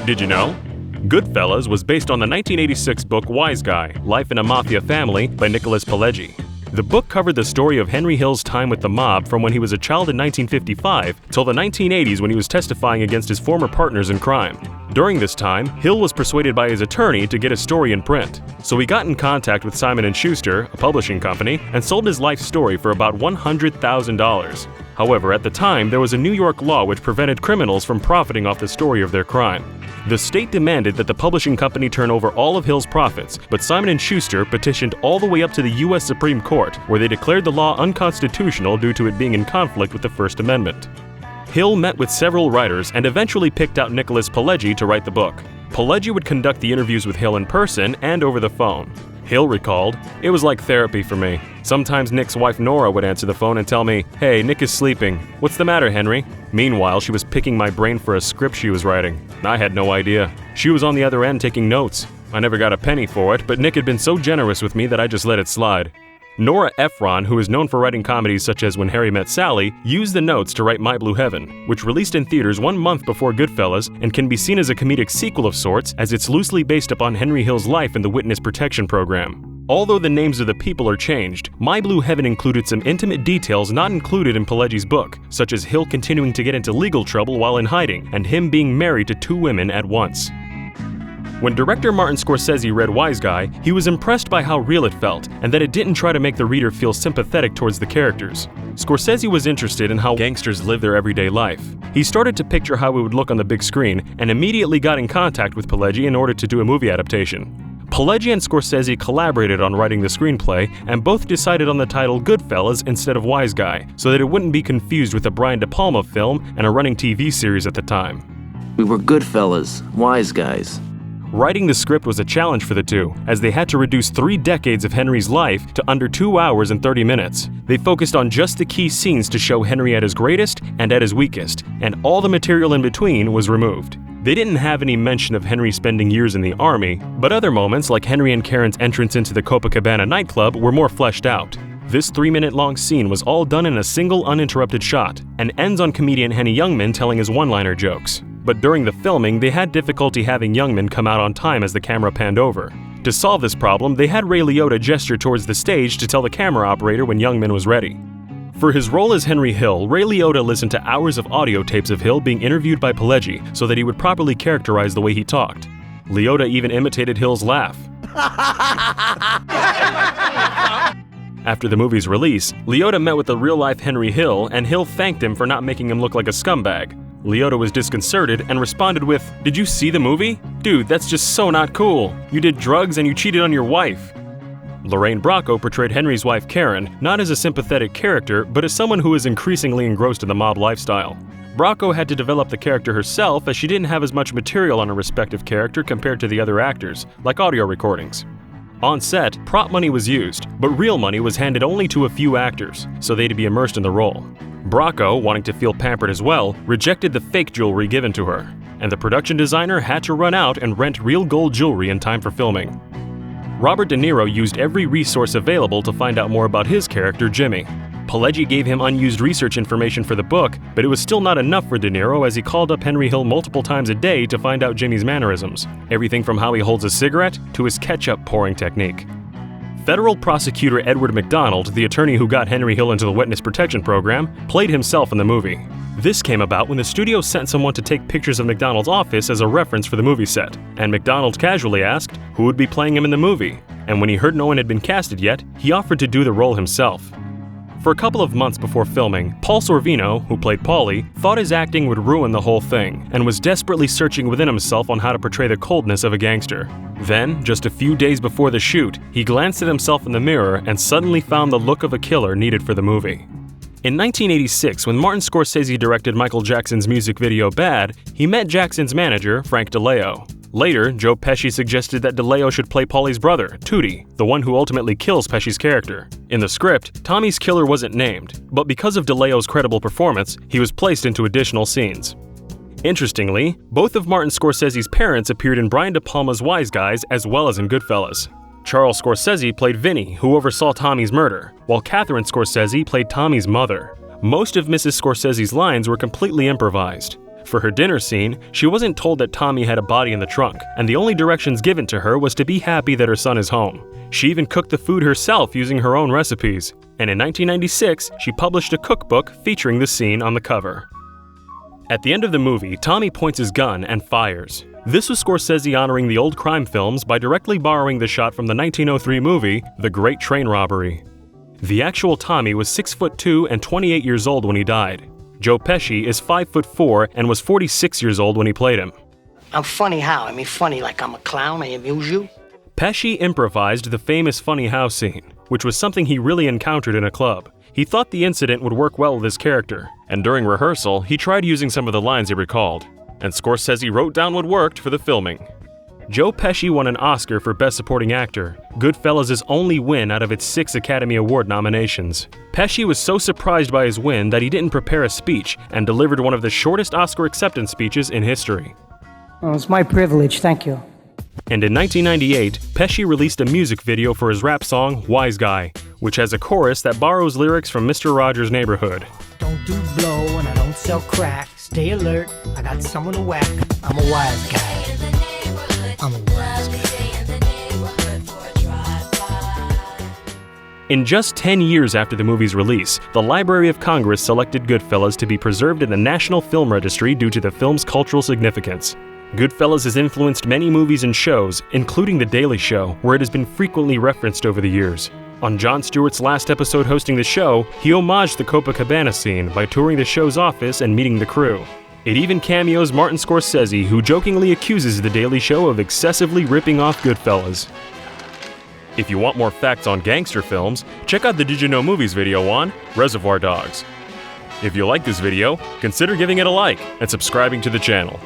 Did you know? Goodfellas was based on the 1986 book Wise Guy, Life in a Mafia Family by Nicholas Pileggi. The book covered the story of Henry Hill's time with the mob from when he was a child in 1955 till the 1980s when he was testifying against his former partners in crime. During this time, Hill was persuaded by his attorney to get his story in print. So he got in contact with Simon & Schuster, a publishing company, and sold his life story for about $100,000. However, at the time, there was a New York law which prevented criminals from profiting off the story of their crime. The state demanded that the publishing company turn over all of Hill's profits, but Simon & Schuster petitioned all the way up to the U.S. Supreme Court, where they declared the law unconstitutional due to it being in conflict with the First Amendment. Hill met with several writers and eventually picked out Nicholas Pileggi to write the book. Pileggi would conduct the interviews with Hill in person and over the phone. Hill recalled, "It was like therapy for me. Sometimes Nick's wife Nora would answer the phone and tell me, 'Hey, Nick is sleeping. What's the matter, Henry?' Meanwhile, she was picking my brain for a script she was writing. I had no idea. She was on the other end taking notes. I never got a penny for it, but Nick had been so generous with me that I just let it slide." Nora Ephron, who is known for writing comedies such as When Harry Met Sally, used the notes to write My Blue Heaven, which released in theaters 1 month before Goodfellas and can be seen as a comedic sequel of sorts as it's loosely based upon Henry Hill's life in the Witness Protection Program. Although the names of the people are changed, My Blue Heaven included some intimate details not included in Pileggi's book, such as Hill continuing to get into legal trouble while in hiding and him being married to 2 women at once. When director Martin Scorsese read Wise Guy, he was impressed by how real it felt and that it didn't try to make the reader feel sympathetic towards the characters. Scorsese was interested in how gangsters live their everyday life. He started to picture how it would look on the big screen and immediately got in contact with Pileggi in order to do a movie adaptation. Pileggi and Scorsese collaborated on writing the screenplay and both decided on the title Goodfellas instead of Wise Guy, so that it wouldn't be confused with a Brian De Palma film and a running TV series at the time. We were good fellas, wise guys. Writing the script was a challenge for the two, as they had to reduce 3 decades of Henry's life to under 2 hours and 30 minutes. They focused on just the key scenes to show Henry at his greatest and at his weakest, and all the material in between was removed. They didn't have any mention of Henry spending years in the army, but other moments like Henry and Karen's entrance into the Copacabana nightclub were more fleshed out. This 3-minute-long scene was all done in a single uninterrupted shot, and ends on comedian Henny Youngman telling his one-liner jokes. But during the filming, they had difficulty having Youngman come out on time as the camera panned over. To solve this problem, they had Ray Liotta gesture towards the stage to tell the camera operator when Youngman was ready. For his role as Henry Hill, Ray Liotta listened to hours of audio tapes of Hill being interviewed by Pileggi so that he would properly characterize the way he talked. Liotta even imitated Hill's laugh. After the movie's release, Liotta met with the real-life Henry Hill, and Hill thanked him for not making him look like a scumbag. Liotta was disconcerted and responded with, "Did you see the movie? Dude, that's just so not cool. You did drugs and you cheated on your wife." Lorraine Bracco portrayed Henry's wife Karen, not as a sympathetic character, but as someone who is increasingly engrossed in the mob lifestyle. Bracco had to develop the character herself as she didn't have as much material on her respective character compared to the other actors, like audio recordings. On set, prop money was used, but real money was handed only to a few actors, so they'd be immersed in the role. Bracco, wanting to feel pampered as well, rejected the fake jewelry given to her, and the production designer had to run out and rent real gold jewelry in time for filming. Robert De Niro used every resource available to find out more about his character, Jimmy. Pileggi gave him unused research information for the book, but it was still not enough for De Niro as he called up Henry Hill multiple times a day to find out Jimmy's mannerisms, everything from how he holds a cigarette to his ketchup pouring technique. Federal prosecutor Edward McDonald, the attorney who got Henry Hill into the Witness Protection Program, played himself in the movie. This came about when the studio sent someone to take pictures of McDonald's office as a reference for the movie set, and McDonald casually asked who would be playing him in the movie, and when he heard no one had been casted yet, he offered to do the role himself. For a couple of months before filming, Paul Sorvino, who played Paulie, thought his acting would ruin the whole thing, and was desperately searching within himself on how to portray the coldness of a gangster. Then, just a few days before the shoot, he glanced at himself in the mirror and suddenly found the look of a killer needed for the movie. In 1986, when Martin Scorsese directed Michael Jackson's music video Bad, he met Jackson's manager, Frank DeLeo. Later, Joe Pesci suggested that DeLeo should play Paulie's brother, Tootie, the one who ultimately kills Pesci's character. In the script, Tommy's killer wasn't named, but because of DeLeo's credible performance, he was placed into additional scenes. Interestingly, both of Martin Scorsese's parents appeared in Brian De Palma's Wise Guys as well as in Goodfellas. Charles Scorsese played Vinnie, who oversaw Tommy's murder, while Catherine Scorsese played Tommy's mother. Most of Mrs. Scorsese's lines were completely improvised. For her dinner scene, she wasn't told that Tommy had a body in the trunk, and the only directions given to her was to be happy that her son is home. She even cooked the food herself using her own recipes, and in 1996, she published a cookbook featuring the scene on the cover. At the end of the movie, Tommy points his gun and fires. This was Scorsese honoring the old crime films by directly borrowing the shot from the 1903 movie, The Great Train Robbery. The actual Tommy was 6'2" and 28 years old when he died. Joe Pesci is 5'4" and was 46 years old when he played him. I'm funny how? I mean funny like I'm a clown, I amuse you? Pesci improvised the famous funny how scene, which was something he really encountered in a club. He thought the incident would work well with his character, and during rehearsal, he tried using some of the lines he recalled, and Scorsese wrote down what worked for the filming. Joe Pesci won an Oscar for Best Supporting Actor, Goodfellas' only win out of its 6 Academy Award nominations. Pesci was so surprised by his win that he didn't prepare a speech and delivered one of the shortest Oscar acceptance speeches in history. Oh, it's my privilege, thank you. And in 1998, Pesci released a music video for his rap song, Wise Guy, which has a chorus that borrows lyrics from Mr. Rogers' Neighborhood. Don't do blow and I don't sell crack. Stay alert, I got someone to whack. I'm a wise guy. I'm a wise guy. In just 10 years after the movie's release, the Library of Congress selected Goodfellas to be preserved in the National Film Registry due to the film's cultural significance. Goodfellas has influenced many movies and shows, including The Daily Show, where it has been frequently referenced over the years. On Jon Stewart's last episode hosting the show, he homaged the Copacabana scene by touring the show's office and meeting the crew. It even cameos Martin Scorsese, who jokingly accuses The Daily Show of excessively ripping off Goodfellas. If you want more facts on gangster films, check out the Did You Know Movies video on Reservoir Dogs. If you like this video, consider giving it a like and subscribing to the channel.